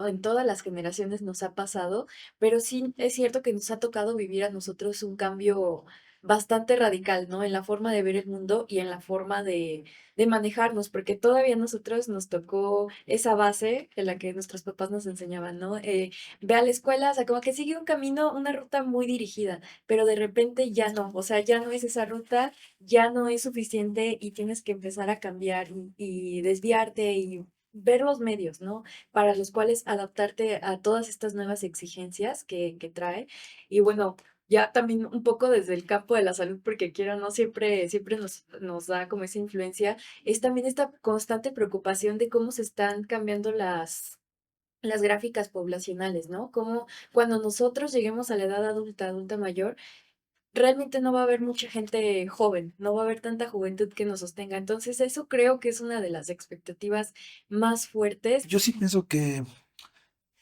en todas las generaciones nos ha pasado, pero sí es cierto que nos ha tocado vivir a nosotros un cambio bastante radical, ¿no? En la forma de ver el mundo y en la forma de manejarnos, porque todavía a nosotros nos tocó esa base en la que nuestros papás nos enseñaban, ¿no? Ve a la escuela, o sea, como que sigue un camino, una ruta muy dirigida, pero de repente ya no, o sea, ya no es esa ruta, ya no es suficiente y tienes que empezar a cambiar y desviarte y ver los medios, ¿no? Para los cuales adaptarte a todas estas nuevas exigencias que trae. Y bueno, ya también un poco desde el campo de la salud, porque quiero, no siempre nos da como esa influencia, es también esta constante preocupación de cómo se están cambiando las gráficas poblacionales, ¿no? Cómo cuando nosotros lleguemos a la edad adulta, adulta mayor, realmente no va a haber mucha gente joven, no va a haber tanta juventud que nos sostenga. Entonces, eso creo que es una de las expectativas más fuertes. Yo sí pienso que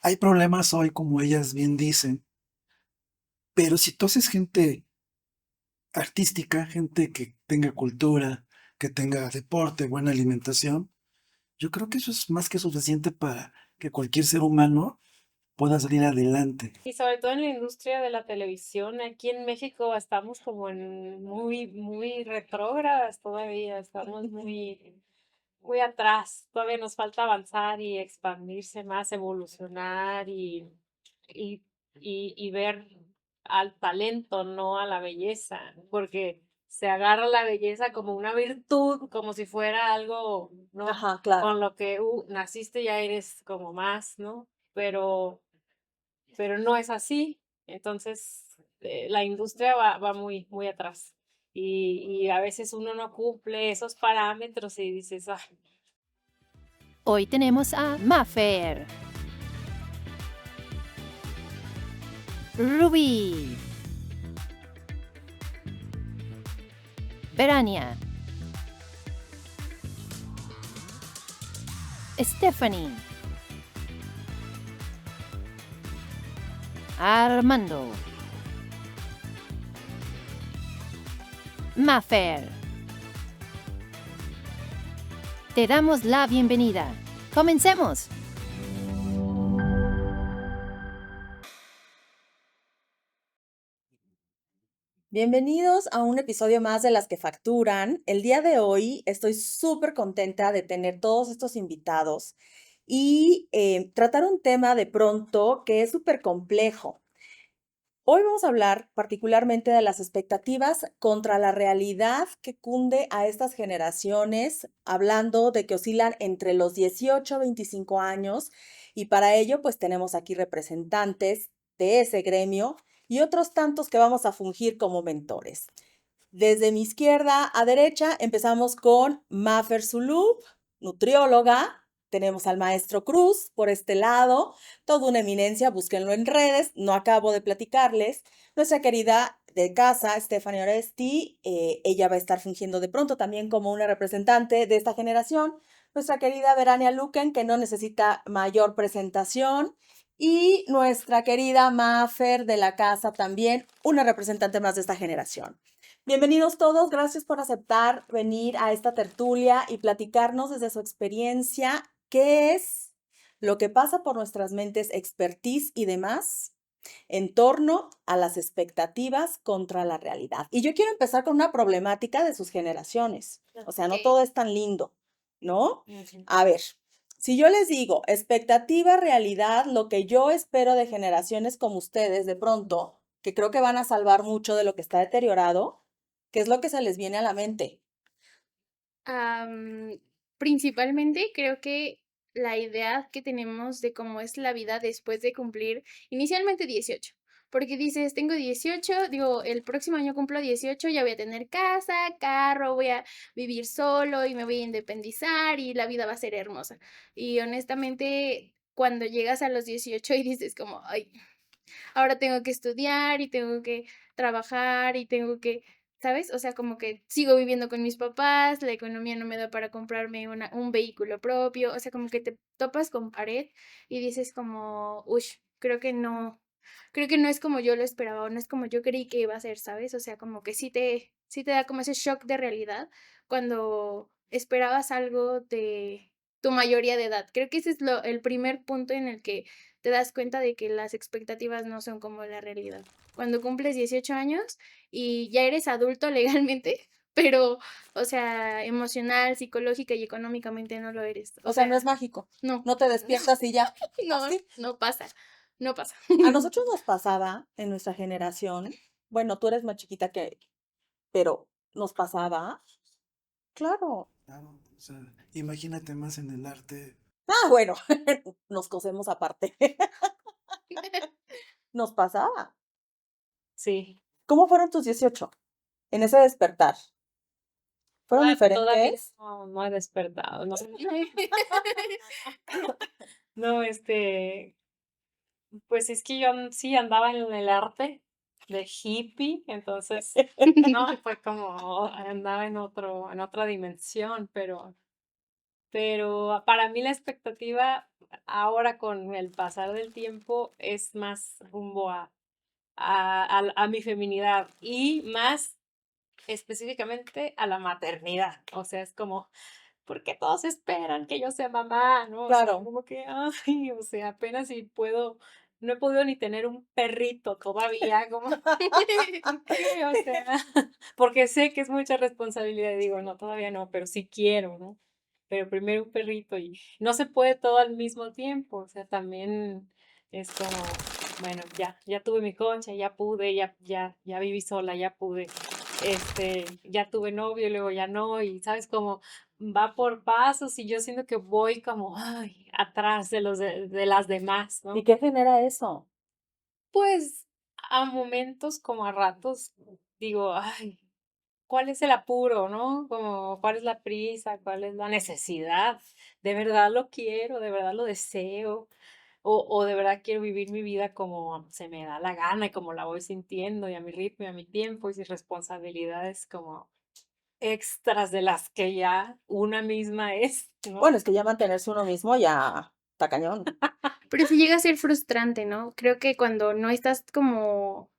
hay problemas hoy, como ellas bien dicen, pero si tú haces gente artística, gente que tenga cultura, que tenga deporte, buena alimentación, yo creo que eso es más que suficiente para que cualquier ser humano pueda salir adelante. Y sobre todo en la industria de la televisión, aquí en México estamos como en muy retrógradas todavía, estamos muy atrás, todavía nos falta avanzar y expandirse más, evolucionar y, y ver al talento, no a la belleza, porque se agarra la belleza como una virtud, como si fuera algo, ¿no? Ajá, claro. Con lo que naciste ya eres como más, ¿no? Pero no es así. Entonces, la industria va muy atrás. Y a veces uno no cumple esos parámetros y dices, ah, Hoy tenemos a Maffer, Ruby, Verania, Stephanie, Armando, Maffer. Te damos la bienvenida. ¡Comencemos! Bienvenidos a un episodio más de Las que Facturan. El día de hoy estoy súper contenta de tener todos estos invitados y tratar un tema de pronto que es súper complejo. Hoy vamos a hablar particularmente de las expectativas contra la realidad que cunde a estas generaciones, hablando de que oscilan entre los 18 a 25 años y para ello pues tenemos aquí representantes de ese gremio y otros tantos que vamos a fungir como mentores. Desde mi izquierda a derecha empezamos con Mafer Zulub, nutrióloga. Tenemos al maestro Cruz por este lado, toda una eminencia, búsquenlo en redes, no acabo de platicarles. Nuestra querida de casa, Stephanie Oresti, ella va a estar fungiendo de pronto también como una representante de esta generación. Nuestra querida Verania Luken, que no necesita mayor presentación. Y nuestra querida Mafer de la casa también, una representante más de esta generación. Bienvenidos todos, gracias por aceptar venir a esta tertulia y platicarnos desde su experiencia qué es lo que pasa por nuestras mentes, expertise y demás en torno a las expectativas contra la realidad. Y yo quiero empezar con una problemática de sus generaciones. O sea, no ok. todo es tan lindo, ¿no? Ujú. A ver, si yo les digo expectativa, realidad, lo que yo espero de generaciones como ustedes, de pronto, que creo que van a salvar mucho de lo que está deteriorado, ¿qué es lo que se les viene a la mente? Am, Principalmente creo que la idea que tenemos de cómo es la vida después de cumplir inicialmente 18, porque dices, tengo 18, digo, el próximo año cumplo 18, ya voy a tener casa, carro, voy a vivir solo y me voy a independizar y la vida va a ser hermosa. Y honestamente, cuando llegas a los 18 y dices como, ay, ahora tengo que estudiar y tengo que trabajar y tengo que, ¿sabes? O sea, como que sigo viviendo con mis papás, la economía no me da para comprarme un vehículo propio, o sea, como que te topas con pared y dices como, uy, creo que no es como yo lo esperaba o no es como yo creí que iba a ser, ¿sabes? O sea, como que sí te da como ese shock de realidad cuando esperabas algo tu mayoría de edad. Creo que ese es el primer punto en el que te das cuenta de que las expectativas no son como la realidad. Cuando cumples 18 años y ya eres adulto legalmente, pero, o sea, emocional, psicológica y económicamente no lo eres. O sea, no es mágico. No, No te despiertas y ya. no, Así. no pasa, no pasa. A nosotros nos pasaba en nuestra generación, bueno, tú eres más chiquita pero nos pasaba, claro. Claro, o sea, imagínate más en el arte. Ah, bueno, nos cosemos aparte. Nos pasaba. Sí. ¿Cómo fueron tus 18 en ese despertar? ¿Fueron Todavía diferentes? no he despertado, ¿no? No, pues es que yo sí andaba en el arte de hippie, entonces, no, fue como andaba en otra dimensión, pero para mí la expectativa ahora con el pasar del tiempo es más rumbo a mi feminidad y más específicamente a la maternidad. O sea, es como, porque todos esperan que yo sea mamá, ¿no? O sea, Claro. como que, ay, o sea, apenas si puedo, no he podido ni tener un perrito todavía, como, ¿por qué? O sea, porque sé que es mucha responsabilidad y digo, no, todavía no, pero sí quiero, ¿no? Pero primero un perrito y no se puede todo al mismo tiempo, o sea, también es como, bueno, ya tuve mi concha, ya pude, ya viví sola, ya pude, ya tuve novio y luego ya no, y sabes, como va por pasos y yo siento que voy como, ay, atrás de las demás, ¿Y ¿no? qué genera eso? Pues a momentos como a ratos digo, ay, ¿cuál es el apuro, no? Como, ¿cuál es la prisa? ¿Cuál es la necesidad? ¿De verdad lo quiero? ¿De verdad lo deseo? O de verdad quiero vivir mi vida como se me da la gana y como la voy sintiendo y a mi ritmo y a mi tiempo y sin responsabilidades como extras de las que ya una misma es, ¿no? Bueno, es que ya mantenerse uno mismo ya está cañón. Pero sí llega a ser frustrante, ¿no? Creo que cuando no estás como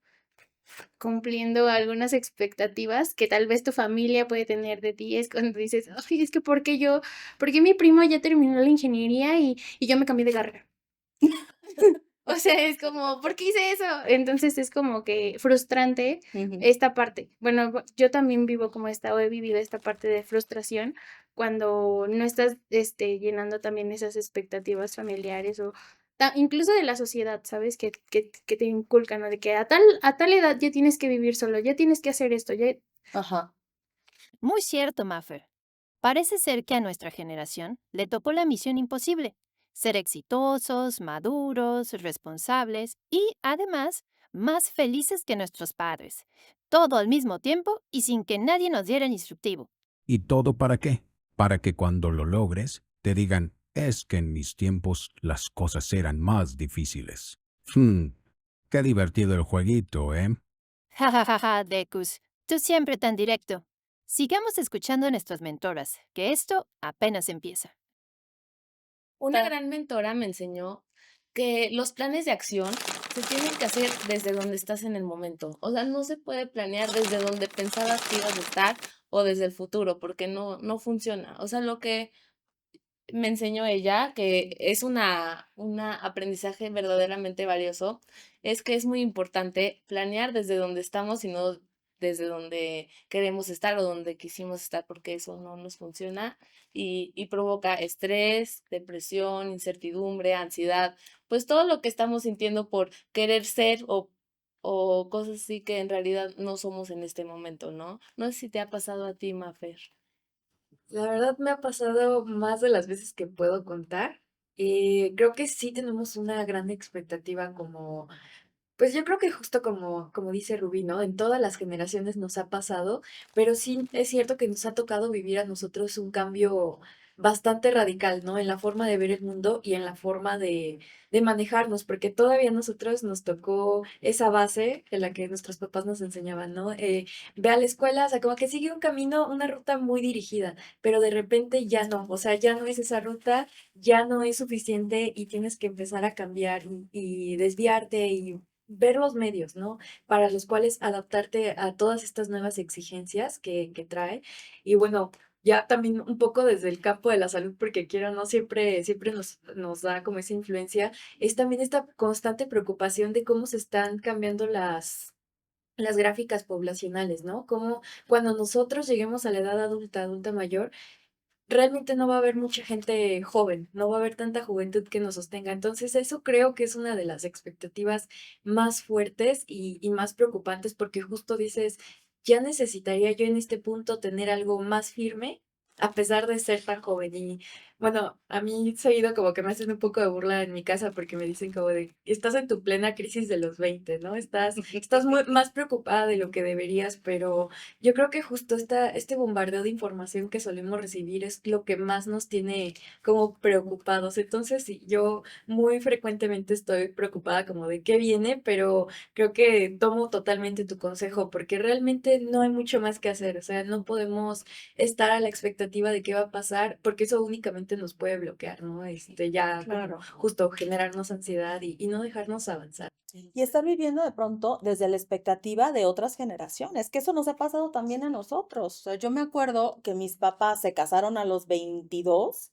cumpliendo algunas expectativas que tal vez tu familia puede tener de ti, es cuando dices, ay, es que ¿por qué mi primo ya terminó la ingeniería y yo me cambié de carrera? O sea, es como, ¿por qué hice eso? Entonces es como que frustrante Ujú. esta parte. Bueno, yo también vivo como esta, o he vivido esta parte de frustración cuando no estás llenando también esas expectativas familiares o incluso de la sociedad, ¿sabes? Que te inculcan, ¿no? De que a tal edad ya tienes que vivir solo, ya tienes que hacer esto, ya. Ajá. Muy cierto, Maffer. Parece ser que a nuestra generación le tocó la misión imposible: ser exitosos, maduros, responsables y, además, más felices que nuestros padres. Todo al mismo tiempo y sin que nadie nos diera el instructivo. ¿Y todo para qué? Para que cuando lo logres te digan, es que en mis tiempos las cosas eran más difíciles. Qué divertido el jueguito, ¿eh? Ja, ja, ja, ja, Decus. Tú siempre tan directo. Sigamos escuchando a nuestras mentoras, que esto apenas empieza. Una gran mentora me enseñó que los planes de acción se tienen que hacer desde donde estás en el momento. O sea, no se puede planear desde donde pensabas que ibas a estar o desde el futuro, porque no funciona. O sea, lo que me enseñó ella, que es una aprendizaje verdaderamente valioso, es que es muy importante planear desde donde estamos y no desde donde queremos estar o donde quisimos estar, porque eso no nos funciona y provoca estrés, depresión, incertidumbre, ansiedad, pues todo lo que estamos sintiendo por querer ser o cosas así que en realidad no somos en este momento, ¿no? No sé si te ha pasado a ti, Mafer. La verdad me ha pasado más de las veces que puedo contar. Creo que sí tenemos una gran expectativa como, pues yo creo que justo como dice Rubí, ¿no? En todas las generaciones nos ha pasado, pero sí es cierto que nos ha tocado vivir a nosotros un cambio bastante radical, ¿no? En la forma de ver el mundo y en la forma de manejarnos, porque todavía a nosotros nos tocó esa base en la que nuestros papás nos enseñaban, ¿no? Ve a la escuela, o sea, como que sigue un camino, una ruta muy dirigida, pero de repente ya no, o sea, ya no es esa ruta, ya no es suficiente y tienes que empezar a cambiar y desviarte y ver los medios, ¿no? Para los cuales adaptarte a todas estas nuevas exigencias que trae. Y bueno, ya también un poco desde el campo de la salud, porque quiero o no, siempre nos da como esa influencia, es también esta constante preocupación de cómo se están cambiando las gráficas poblacionales, ¿no? Como cuando nosotros lleguemos a la edad adulta, adulta mayor, realmente no va a haber mucha gente joven, no va a haber tanta juventud que nos sostenga. Entonces, eso creo que es una de las expectativas más fuertes y más preocupantes, porque justo dices, ya necesitaría yo en este punto tener algo más firme, a pesar de ser tan joven. Y bueno, a mí seguido como que me hacen un poco de burla en mi casa porque me dicen como de, estás en tu plena crisis de los 20, ¿no? Estás más preocupada de lo que deberías, pero yo creo que justo este bombardeo de información que solemos recibir es lo que más nos tiene como preocupados. Entonces, sí, yo muy frecuentemente estoy preocupada como de qué viene, pero creo que tomo totalmente tu consejo porque realmente no hay mucho más que hacer. O sea, no podemos estar a la expectativa de qué va a pasar porque eso únicamente nos puede bloquear, ¿no? Ya como Claro. justo generarnos ansiedad y no dejarnos avanzar. Y estar viviendo de pronto desde la expectativa de otras generaciones, que eso nos ha pasado también a nosotros. O sea, yo me acuerdo que mis papás se casaron a los 22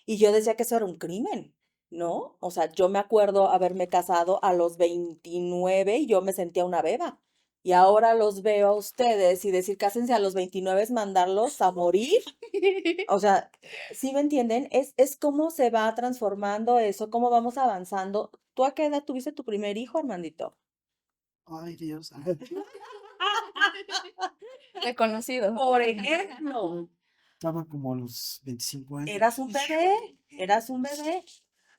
y yo decía que eso era un crimen, ¿no? O sea, yo me acuerdo haberme casado a los 29 y yo me sentía una beba. Y ahora los veo a ustedes y decir cásense a los 29 es mandarlos a morir. O sea, ¿sí me entienden? Es cómo se va transformando eso, cómo vamos avanzando. ¿Tú a qué edad tuviste tu primer hijo, Armandito? Ay, Dios. Reconocido. Por ejemplo, Estaba como a los 25 años. eras un bebé, eras un bebé.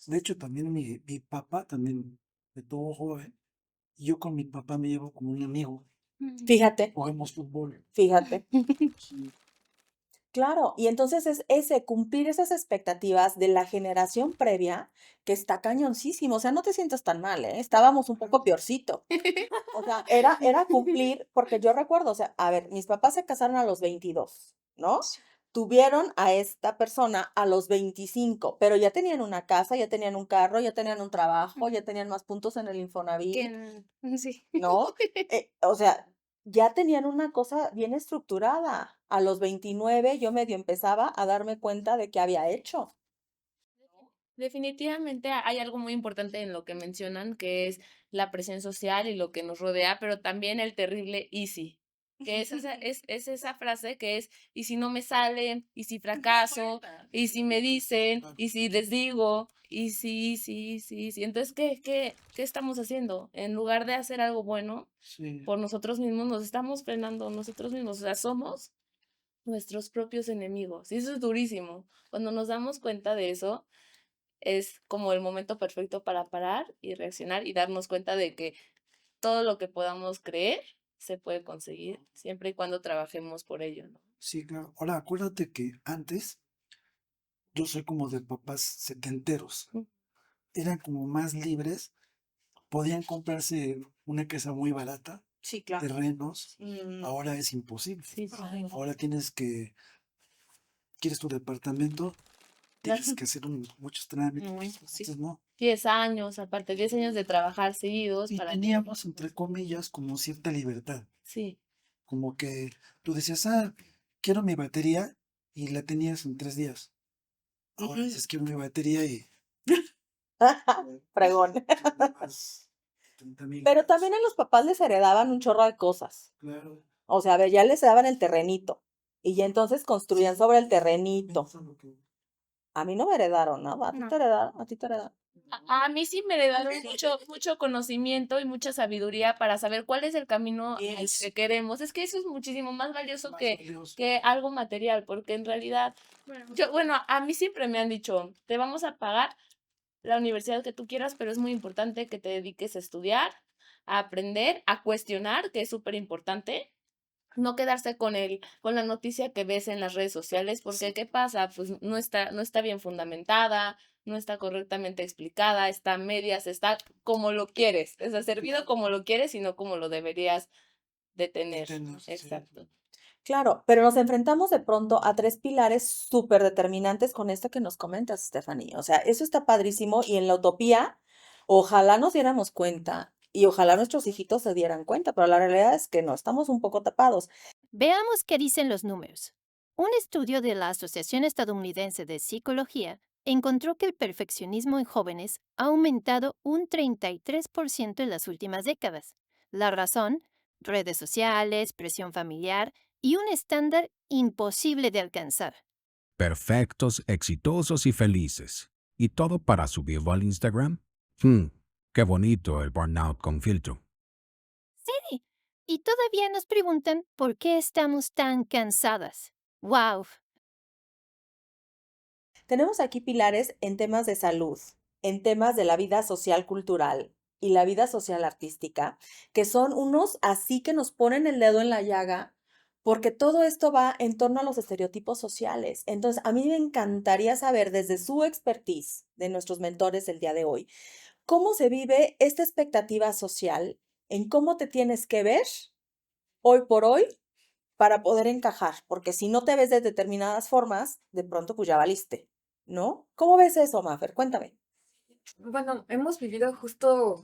De hecho, también mi papá también me tuvo joven. Y yo con mi papá me llevo como un amigo. Fíjate, Jugamos fútbol. fíjate. Sí, Claro, y entonces es ese cumplir esas expectativas de la generación previa que está cañoncísimo. O sea, no te sientas tan mal, ¿eh? Estábamos un poco peorcito. O sea, era cumplir, porque yo recuerdo, o sea, a ver, mis papás se casaron a los 22, ¿no? Tuvieron a esta persona a los 25, pero ya tenían una casa, ya tenían un carro, ya tenían un trabajo, ya tenían más puntos en el Infonavit, Sí. ¿no? O sea, ya tenían una cosa bien estructurada. A los 29 yo medio empezaba a darme cuenta de qué había hecho. Definitivamente hay algo muy importante en lo que mencionan, que es la presión social y lo que nos rodea, pero también el terrible easy, que es esa frase que es, y si no me sale, y si fracaso, y si me dicen, y si les digo, y sí. Entonces, ¿qué estamos haciendo? En lugar de hacer algo bueno sí. por nosotros mismos, nos estamos frenando nosotros mismos, o sea, somos nuestros propios enemigos, y eso es durísimo. Cuando nos damos cuenta de eso, es como el momento perfecto para parar y reaccionar y darnos cuenta de que todo lo que podamos creer se puede conseguir siempre y cuando trabajemos por ello, ¿no? Sí, claro. Ahora, acuérdate que antes yo soy como de papás setenteros. Mm. Eran como más libres, podían comprarse una casa muy barata, Sí, claro. terrenos. Mm, Ahora es imposible. Sí, ay, Ahora quieres tu departamento, tienes que hacer muchos trámites. sí. Antes no. 10 años, aparte 10 años de trabajar seguidos Y para... teníamos, entre comillas, como cierta libertad. Sí, Como que tú decías, quiero mi batería y la tenías en 3 días. Ahora ujú. dices, quiero mi batería y Pregón. más 30,000. Pero también a los papás les heredaban un chorro de cosas. Claro. O sea, a ver, ya les daban el terrenito. Y ya entonces construían sobre el terrenito. Pienso lo que- A mí no me heredaron nada. ¿A ti No. te heredaron? ¿A ti te heredaron? a mí sí me heredaron mucho conocimiento y mucha sabiduría para saber cuál es el camino al Yes. que queremos. Es que eso es muchísimo más valioso Más que, valioso. que algo material, porque en realidad, bueno, a mí siempre me han dicho, te vamos a pagar la universidad que tú quieras, pero es muy importante que te dediques a estudiar, a aprender, a cuestionar, que es súper importante. No quedarse con la noticia que ves en las redes sociales, porque ¿qué pasa? Pues no está bien fundamentada, no está correctamente explicada, está a medias, está como lo quieres, es servido como lo quieres y no como lo deberías de tener. Tener, sí. Exacto. Claro, pero nos enfrentamos de pronto a 3 pilares súper determinantes con esto que nos comentas, Stephanie. O sea, eso está padrísimo y en la utopía, ojalá nos diéramos cuenta y ojalá nuestros hijitos se dieran cuenta, pero la realidad es que no, estamos un poco tapados. Veamos qué dicen los números. Un estudio de la Asociación Estadounidense de Psicología encontró que el perfeccionismo en jóvenes ha aumentado un 33% en las últimas décadas. La razón, redes sociales, presión familiar y un estándar imposible de alcanzar. Perfectos, exitosos y felices. ¿Y todo para subirlo al Instagram? Hmm, qué bonito el burnout con filtro. Sí, y todavía nos preguntan por qué estamos tan cansadas. ¡Wow! Tenemos aquí pilares en temas de salud, en temas de la vida social cultural y la vida social artística, que son unos así que nos ponen el dedo en la llaga, porque todo esto va en torno a los estereotipos sociales. Entonces, a mí me encantaría saber desde su expertise de nuestros mentores del día de hoy, cómo se vive esta expectativa social en cómo te tienes que ver hoy por hoy para poder encajar, porque si no te ves de determinadas formas, de pronto pues ya valiste, ¿no? ¿Cómo ves eso, Mafer? Cuéntame. Bueno, hemos vivido justo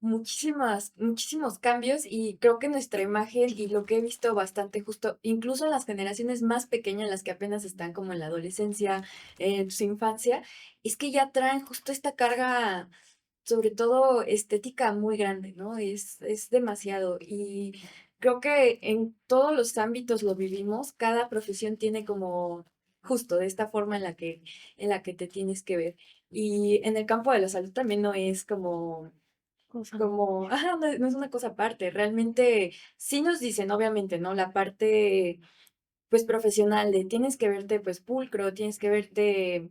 muchísimos cambios y creo que nuestra imagen y lo que he visto bastante justo, incluso en las generaciones más pequeñas, las que apenas están como en la adolescencia, en su infancia, es que ya traen justo esta carga, sobre todo estética, muy grande, ¿no? Es demasiado. Y creo que en todos los ámbitos lo vivimos, cada profesión tiene como justo de esta forma en la que te tienes que ver. Y en el campo de la salud también no es no es una cosa aparte. Realmente sí nos dicen, obviamente, ¿no? La parte, pues, profesional de tienes que verte, pues, pulcro, tienes que verte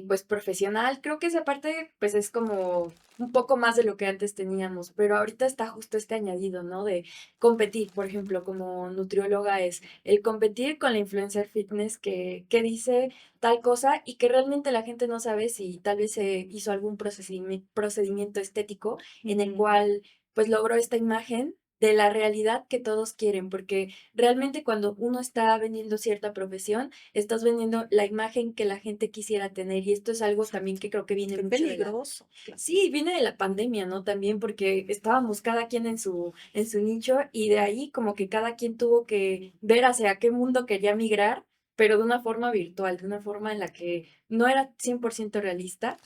pues profesional, creo que esa parte pues es como un poco más de lo que antes teníamos, pero ahorita está justo este añadido, ¿no? De competir, por ejemplo, como nutrióloga es el competir con la influencer fitness que dice tal cosa y que realmente la gente no sabe si tal vez se hizo algún procedimiento estético en el cual pues logró esta imagen de la realidad que todos quieren, porque realmente cuando uno está vendiendo cierta profesión, estás vendiendo la imagen que la gente quisiera tener y esto es algo también que creo que viene Qué mucho peligroso. sí, viene de la pandemia, ¿no? También porque estábamos cada quien en su nicho y de ahí como que cada quien tuvo que ver hacia qué mundo quería migrar, pero de una forma virtual, de una forma en la que no era 100% realista.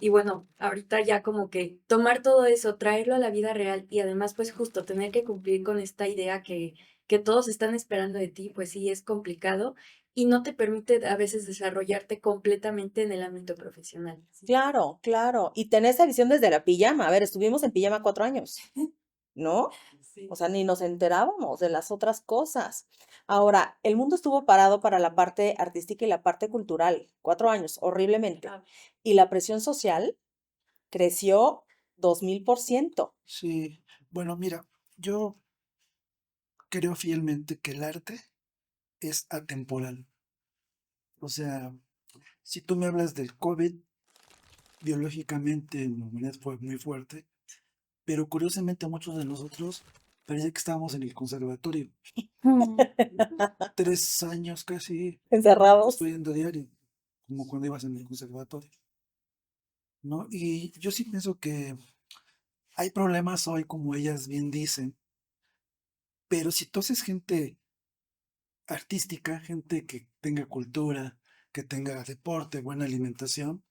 Y bueno, ahorita ya como que tomar todo eso, traerlo a la vida real y además pues justo tener que cumplir con esta idea que todos están esperando de ti, pues sí es complicado y no te permite a veces desarrollarte completamente en el ámbito profesional. Claro, claro. Y tener esa visión desde la pijama. A ver, estuvimos en pijama 4 años, ¿no? Sí. O sea, ni nos enterábamos de las otras cosas. Ahora, el mundo estuvo parado para la parte artística y la parte cultural. 4 años, horriblemente. Ah, Y la presión social creció 2000%. Sí, bueno, mira, yo creo fielmente que el arte es atemporal. O sea, si tú me hablas del COVID, biológicamente en la humanidad fue muy fuerte, pero curiosamente muchos de nosotros parece que estábamos en el conservatorio. 3 años casi Encerrados. estudiando diario, como cuando ibas en el conservatorio, ¿no? Y yo sí pienso que hay problemas hoy, como ellas bien dicen, pero si tú haces gente artística, gente que tenga cultura, que tenga deporte, buena alimentación,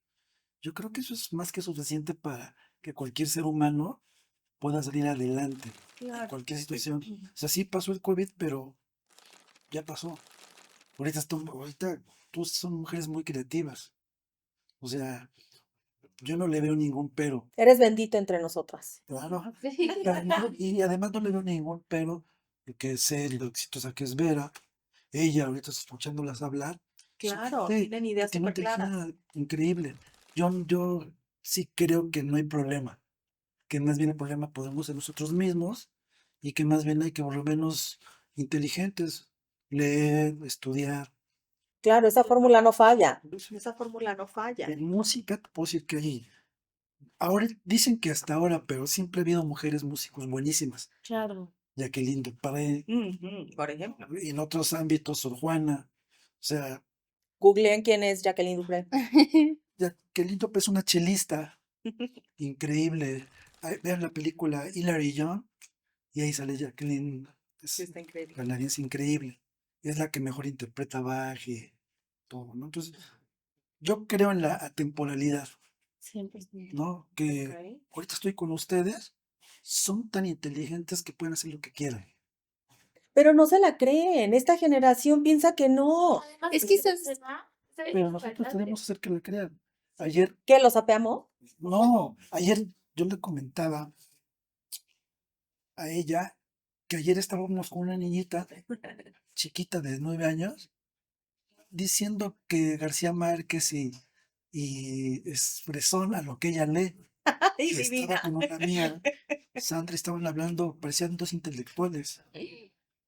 yo creo que eso es más que suficiente para que cualquier ser humano pueda salir adelante en Claro. cualquier situación. O sea, sí pasó el COVID, pero ya pasó. Ahorita tú son mujeres muy creativas. O sea, yo no le veo ningún pero. Eres bendita entre nosotras. Claro. Y además no le veo ningún pero de que sé lo exitosa que es Vera. Ella ahorita escuchándolas hablar. Claro, Sí, tienen ideas tiene una súper claras. inteligencia increíble. Yo sí creo que no hay problema. Que más bien el problema podemos ser nosotros mismos y que más bien hay que volvernos inteligentes, leer, estudiar. Claro, esa fórmula no falla. Sí. Esa fórmula no falla. En música te puedo decir que hay, ahora dicen que hasta ahora, pero siempre ha habido mujeres músicos buenísimas. Claro. Jacqueline Dupre, Ujú, por ejemplo. y en otros ámbitos, Sor Juana. O sea, Googleen quién es Jacqueline Dupre. Jacqueline Dupre es una chelista increíble. Vean la película Hilary John y ahí sale Jacqueline, Sí, es está increíble. canadiense increíble. es la que mejor interpreta Bach y todo, ¿no? Entonces, yo creo en la atemporalidad, 100%. ¿no? Que Ok. ahorita estoy con ustedes, son tan inteligentes que pueden hacer lo que quieran. Pero no se la creen. Esta generación piensa que no. Además, Es pues, que ese sabes, tema, ¿sabes? Pero nosotros tenemos que hacer que la crean. Ayer, ¿Qué los apeamos? no, ayer yo le comentaba a ella que ayer estábamos con una niñita chiquita de 9 años diciendo que García Márquez y es fresón a lo que ella lee. Ay, Y estaba divina. con una amiga, Sandra, estaban hablando, parecían dos intelectuales,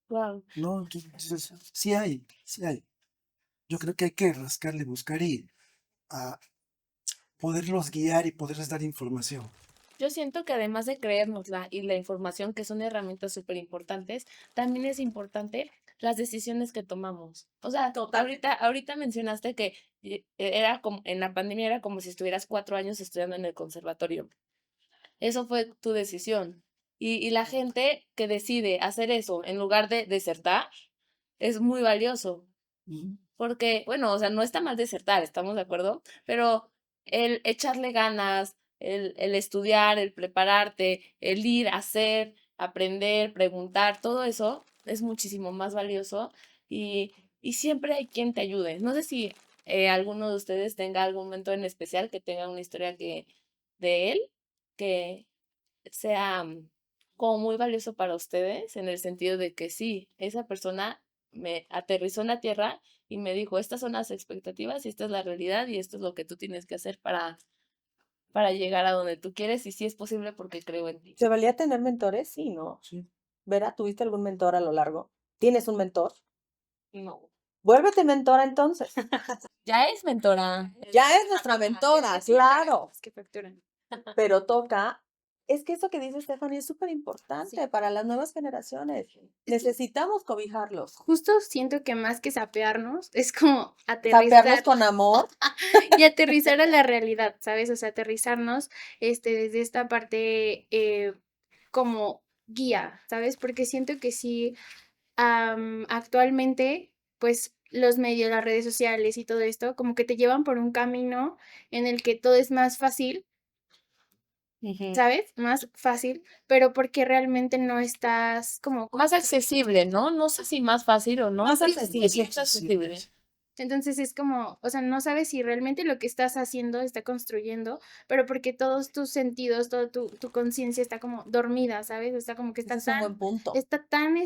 Wow. ¿no? Entonces, sí hay, sí hay. Yo creo que hay que rascarle, buscar y a poderlos guiar y poderles dar información. Yo siento que además de creérnosla y la información, que son herramientas súper importantes, también es importante las decisiones que tomamos. O sea, ahorita mencionaste que era como, en la pandemia era como si estuvieras 4 años estudiando en el conservatorio. Eso fue tu decisión. Y la gente que decide hacer eso en lugar de desertar es muy valioso. Ujú. Porque, bueno, o sea, no está mal desertar, ¿estamos de acuerdo? Pero el echarle ganas, el estudiar, el prepararte, el ir a hacer, aprender, preguntar, todo eso es muchísimo más valioso y, y siempre hay quien te ayude. No sé si alguno de ustedes tenga algún momento en especial que tenga una historia de él que sea como muy valioso para ustedes en el sentido de que sí, esa persona me aterrizó en la tierra y me dijo, estas son las expectativas y esta es la realidad y esto es lo que tú tienes que hacer para llegar a donde tú quieres y sí es posible porque creo en ti. ¿Se valía tener mentores? Sí, ¿no? Sí. Vera, ¿tuviste algún mentor a lo largo? ¿Tienes un mentor? No. Vuélvete mentora entonces. Ya es mentora. Ya es nuestra mentora, claro. Es que facturan. Pero toca, es que eso que dice Stephanie es súper Sí. importante para las nuevas generaciones. Es que Necesitamos cobijarlos. justo siento que más que sapearnos, es como Sapearnos aterrizar con amor. y aterrizar a la realidad, ¿sabes? O sea, aterrizarnos desde esta parte como guía, ¿sabes? Porque siento que sí, actualmente, pues los medios, las redes sociales y todo esto, como que te llevan por un camino en el que todo es más fácil, Ujú. ¿sabes? Más fácil, pero porque realmente no estás como Más accesible, ¿no? No sé si más fácil o no. Más Sí, accesible. sí, es accesible. entonces es como, o sea, no sabes si realmente lo que estás haciendo está construyendo, pero porque todos tus sentidos, toda tu conciencia está como dormida, ¿sabes? Está como que Ese es un buen punto. está tan,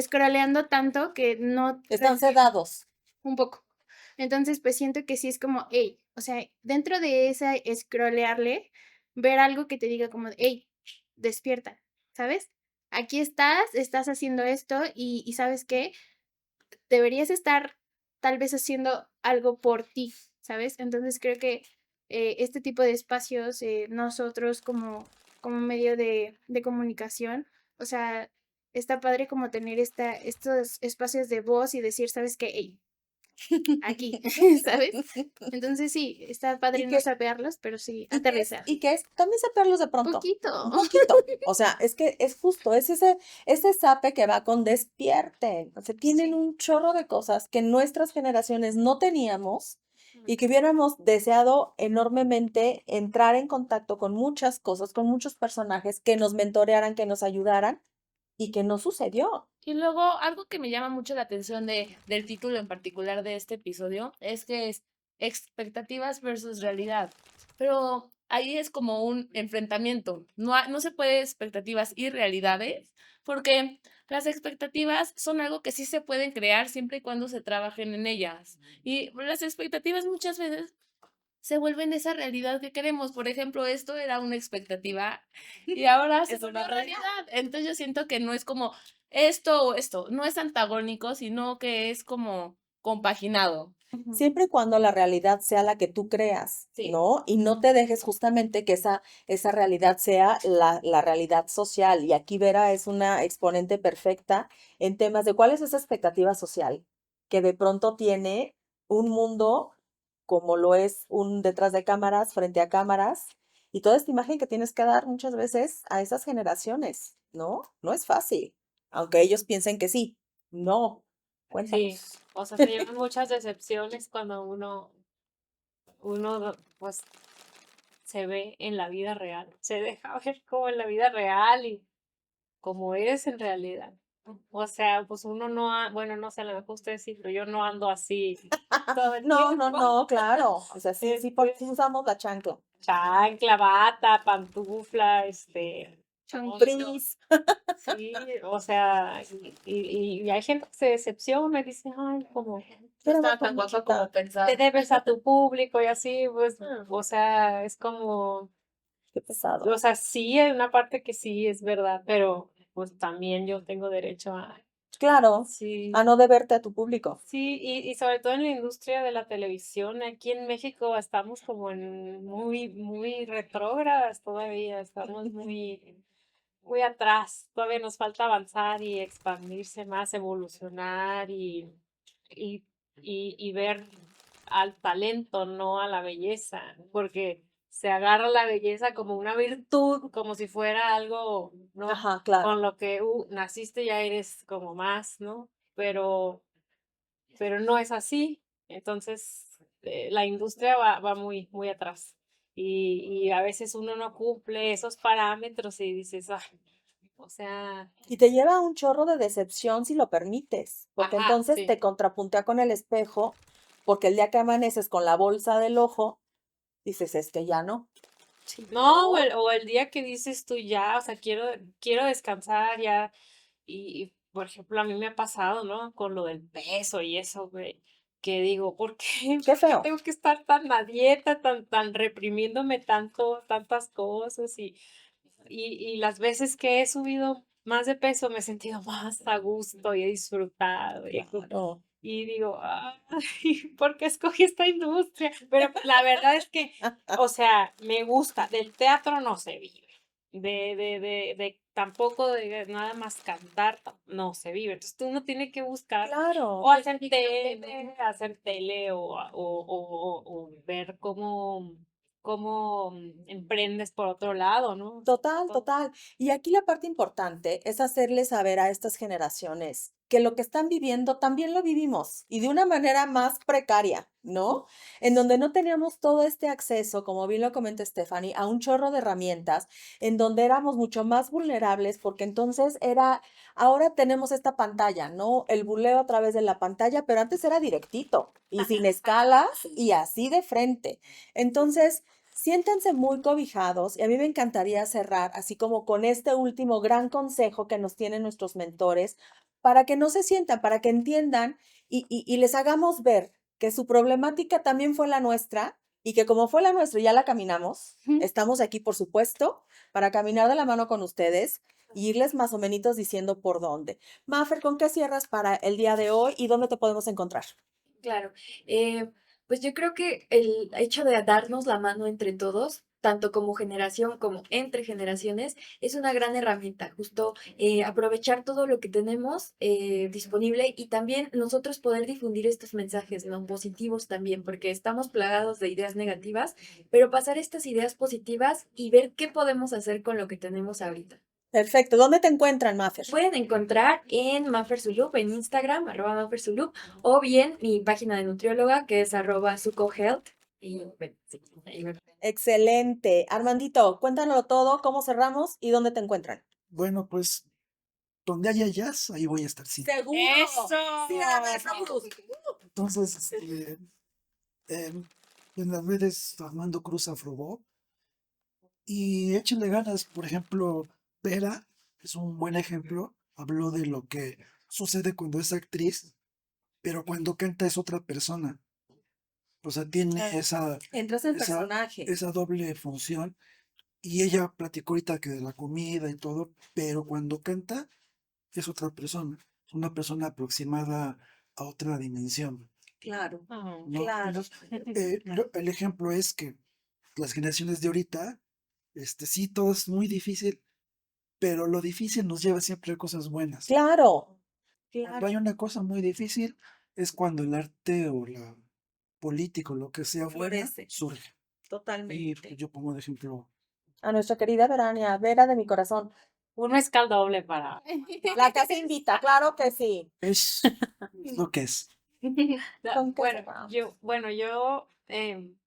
scrolleando tanto que no Están recibe sedados. un poco. Entonces, pues siento que sí es como, hey, o sea, dentro de esa scrollearle, ver algo que te diga como, hey, despierta, ¿sabes? Aquí estás haciendo esto y ¿sabes qué? Deberías estar tal vez haciendo algo por ti, ¿sabes? Entonces creo que este tipo de espacios, nosotros como medio de comunicación, o sea, está padre como tener estos espacios de voz y decir, ¿sabes qué? Ey, aquí, ¿sabes? Entonces sí, está padre Y no que, saberlos, pero sí y que es, aterrizar. y que es también sapearlos de pronto. Poquito. Un poquito. O sea, es que es justo, es ese sape que va con despierten. O sea, tienen un chorro de cosas que nuestras generaciones no teníamos y que hubiéramos deseado enormemente entrar en contacto con muchas cosas, con muchos personajes que nos mentorearan, que nos ayudaran y que no sucedió. Y luego, algo que me llama mucho la atención del título en particular de este episodio es que es expectativas versus realidad. Pero ahí es como un enfrentamiento. No se puede expectativas y realidades, porque las expectativas son algo que sí se pueden crear siempre y cuando se trabajen en ellas. Y las expectativas muchas veces se vuelven esa realidad que queremos. Por ejemplo, esto era una expectativa y ahora se Es una volvió realidad. Entonces yo siento que no es como esto o esto, no es antagónico, sino que es como compaginado. Siempre y cuando la realidad sea la que tú creas, Sí. ¿no? Y no te dejes justamente que esa realidad sea la realidad social. Y aquí Vera es una exponente perfecta en temas de cuál es esa expectativa social que de pronto tiene un mundo como lo es un detrás de cámaras, frente a cámaras, y toda esta imagen que tienes que dar muchas veces a esas generaciones, ¿no? No es fácil, aunque ellos piensen que sí, no. Sí, Cuéntanos. o sea, se llevan muchas decepciones cuando uno, pues, se ve en la vida real, se deja ver como en la vida real y como eres en realidad. O sea, pues uno no, bueno, no sé, a lo mejor ustedes sí, pero yo no ando así todo el No, no, tiempo. no, claro. O sea, sí, sí, Este, sí usamos la chancla. chancla, bata, pantufla, todo. Tris. Sí, o sea, y hay gente que se decepciona y dice, ay, como Yo era estaba más tan guapa como bonita. te pensaba. debes a tu público y así, pues, o sea, es como, Qué pesado. o sea, sí, hay una parte que sí es verdad, pero pues también yo tengo derecho a, Claro, sí, a no deberte a tu público. sí, y sobre todo en la industria de la televisión, aquí en México estamos como en muy retrógradas todavía, estamos muy atrás, todavía nos falta avanzar y expandirse más, evolucionar y, y ver al talento, no a la belleza, porque se agarra la belleza como una virtud, como si fuera algo, ¿no? Ajá, claro. Con lo que naciste ya eres como más, ¿no? Pero no es así. Entonces, la industria va muy atrás. Y a veces uno no cumple esos parámetros y dices, ah, o sea, Y te lleva a un chorro de decepción si lo permites, porque ajá, entonces sí. te contrapuntea con el espejo, porque el día que amaneces con la bolsa del ojo, dices, es que ya no. No, o el día que dices tú ya, o sea, quiero descansar ya. Por ejemplo, a mí me ha pasado, ¿no? Con lo del peso y eso, güey, que digo, ¿por qué? Qué ¿Por qué feo. tengo que estar tan a dieta, tan reprimiéndome tantas cosas? Y las veces que he subido más de peso me he sentido más a gusto y he disfrutado. Claro. Y digo, ay, ¿por qué escogí esta industria? Pero la verdad es que, o sea, me gusta. Del teatro no se vive. Tampoco de nada más cantar, no se vive. Entonces uno tiene que buscar Claro. o hacer tele o ver cómo emprendes por otro lado, ¿no? Total, total. Y aquí la parte importante es hacerles saber a estas generaciones que lo que están viviendo también lo vivimos y de una manera más precaria, ¿no? En donde no teníamos todo este acceso, como bien lo comenta Stephanie, a un chorro de herramientas, en donde éramos mucho más vulnerables porque entonces ahora tenemos esta pantalla, ¿no? El buleo a través de la pantalla, pero antes era directito y sin escalas y así de frente. Entonces, siéntanse muy cobijados y a mí me encantaría cerrar así como con este último gran consejo que nos tienen nuestros mentores para que no se sientan, para que entiendan y les hagamos ver que su problemática también fue la nuestra y que como fue la nuestra y ya la caminamos, estamos aquí por supuesto para caminar de la mano con ustedes y irles más o menos diciendo por dónde. Mafer, ¿con qué cierras para el día de hoy y dónde te podemos encontrar? Claro, pues yo creo que el hecho de darnos la mano entre todos, tanto como generación como entre generaciones, es una gran herramienta, justo aprovechar todo lo que tenemos disponible y también nosotros poder difundir estos mensajes, ¿no? Positivos también, porque estamos plagados de ideas negativas, pero pasar estas ideas positivas y ver qué podemos hacer con lo que tenemos ahorita. Perfecto. ¿Dónde te encuentran, Mafer? Pueden encontrar en Mafersulup, en Instagram, @Mafersulup, o bien mi página de nutrióloga, que es @sucohealth. Y bueno, sí, ahí me- Excelente. Armandito, cuéntanoslo todo, cómo cerramos y dónde te encuentran. Bueno, pues donde haya jazz, ahí voy a estar siempre. ¡Seguro! ¡Eso! Sí, a ver, vamos. Entonces, en las redes Armando Cruz Afrobó y échenle ganas. Por ejemplo, Vera es un buen ejemplo. Habló de lo que sucede cuando es actriz, pero cuando canta es otra persona. O sea, tiene Ah, esa, entras en esa, personaje. esa doble función. Y ella platicó ahorita que de la comida y todo, pero cuando canta es otra persona. Es una persona aproximada a otra dimensión, Claro, Ah, ¿no? claro. El ejemplo es que las generaciones de ahorita, sí, todo es muy difícil, pero lo difícil nos lleva siempre a cosas buenas. Claro, Cuando hay claro. una cosa muy difícil, es cuando el arte o la política o lo que sea buena Florece. surge. Y Totalmente. pues, yo pongo de ejemplo. A nuestra querida Verania, Vera de mi corazón. un mezcal doble para... La casa invita, claro que sí. Es lo que es. ¿Con qué Bueno, cerramos? yo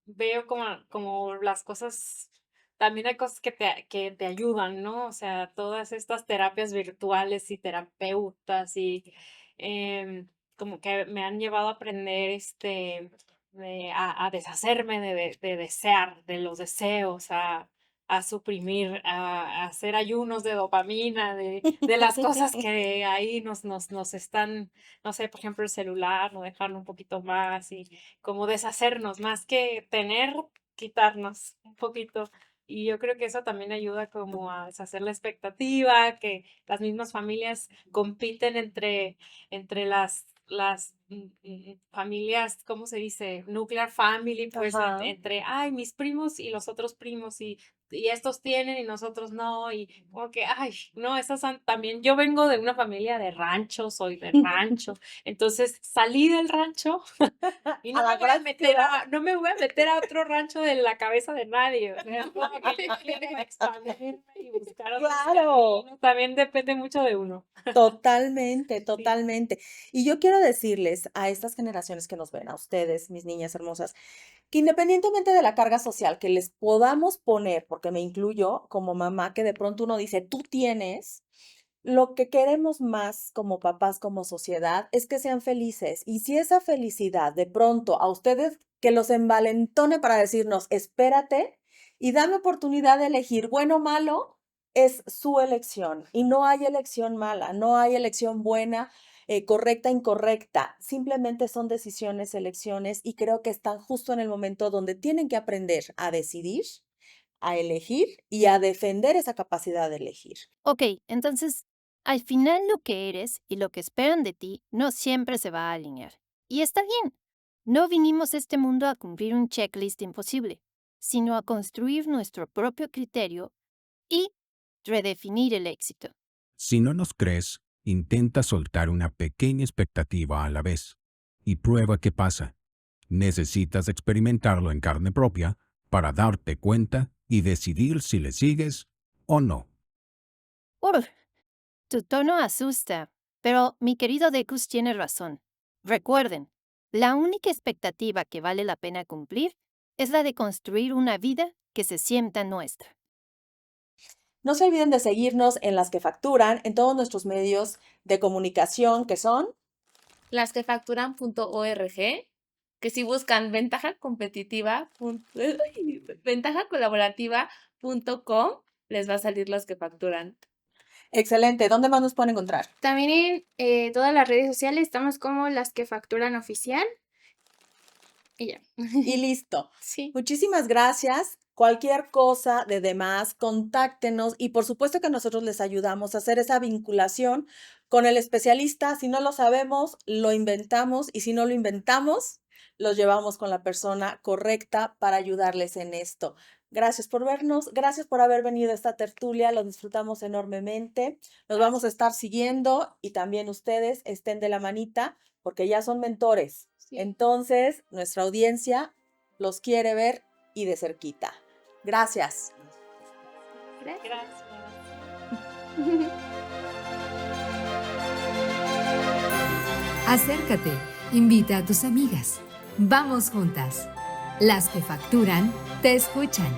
veo como las cosas, también hay cosas que te ayudan, ¿no? O sea, todas estas terapias virtuales y terapeutas y como que me han llevado a aprender a deshacerme de desear, de los deseos, a suprimir, a hacer ayunos de dopamina, de las cosas que ahí nos están, no sé, por ejemplo, el celular, no dejarlo un poquito más y como deshacernos, más que tener, quitarnos un poquito. Y yo creo que eso también ayuda como a deshacer la expectativa, que las mismas familias compiten entre familias, ¿cómo se dice? Nuclear family, pues Ajá. entre, ay, mis primos y los otros primos y estos tienen y nosotros no, y como que, ay, no, esas son también, yo vengo de una familia de rancho, soy de rancho, entonces salí del rancho y A la gran ciudad. no me voy a meter a otro rancho de la cabeza de nadie, o sea, como que yo quiero expandirme y buscar otros Claro. caminos, también depende mucho de uno. Totalmente, Sí. totalmente. Y yo quiero decirles a estas generaciones que nos ven, a ustedes, mis niñas hermosas, que independientemente de la carga social que les podamos poner, porque me incluyo como mamá, que de pronto uno dice, tú tienes, lo que queremos más como papás, como sociedad, es que sean felices. Y si esa felicidad de pronto a ustedes que los envalentone para decirnos, espérate y dame oportunidad de elegir bueno o malo, es su elección. Y no hay elección mala, no hay elección buena, correcta, incorrecta. Simplemente son decisiones, elecciones y creo que están justo en el momento donde tienen que aprender a decidir, a elegir y a defender esa capacidad de elegir. Ok, entonces, al final lo que eres y lo que esperan de ti no siempre se va a alinear. Y está bien. No vinimos a este mundo a cumplir un checklist imposible, sino a construir nuestro propio criterio y redefinir el éxito. Si no nos crees, intenta soltar una pequeña expectativa a la vez y prueba qué pasa. Necesitas experimentarlo en carne propia para darte cuenta y decidir si le sigues o no. Uf, tu tono asusta, pero mi querido Decus tiene razón. Recuerden, la única expectativa que vale la pena cumplir es la de construir una vida que se sienta nuestra. No se olviden de seguirnos en Las que Facturan, en todos nuestros medios de comunicación que son. Lasquefacturan.org, que si buscan ventaja competitiva, ventaja colaborativa.com, les va a salir Las que Facturan. Excelente. ¿Dónde más nos pueden encontrar? También en todas las redes sociales estamos como Las que Facturan Oficial. Y ya. Y listo. Sí. Muchísimas gracias. Cualquier cosa de demás, contáctenos y por supuesto que nosotros les ayudamos a hacer esa vinculación con el especialista. Si no lo sabemos, lo inventamos y si no lo inventamos, los llevamos con la persona correcta para ayudarles en esto. Gracias por vernos, gracias por haber venido a esta tertulia, lo disfrutamos enormemente. Nos vamos a estar siguiendo y también ustedes estén de la manita porque ya son mentores. Sí. Entonces, nuestra audiencia los quiere ver y de cerquita. Gracias. Gracias. Acércate, invita a tus amigas. Vamos juntas. Las que facturan, te escuchan.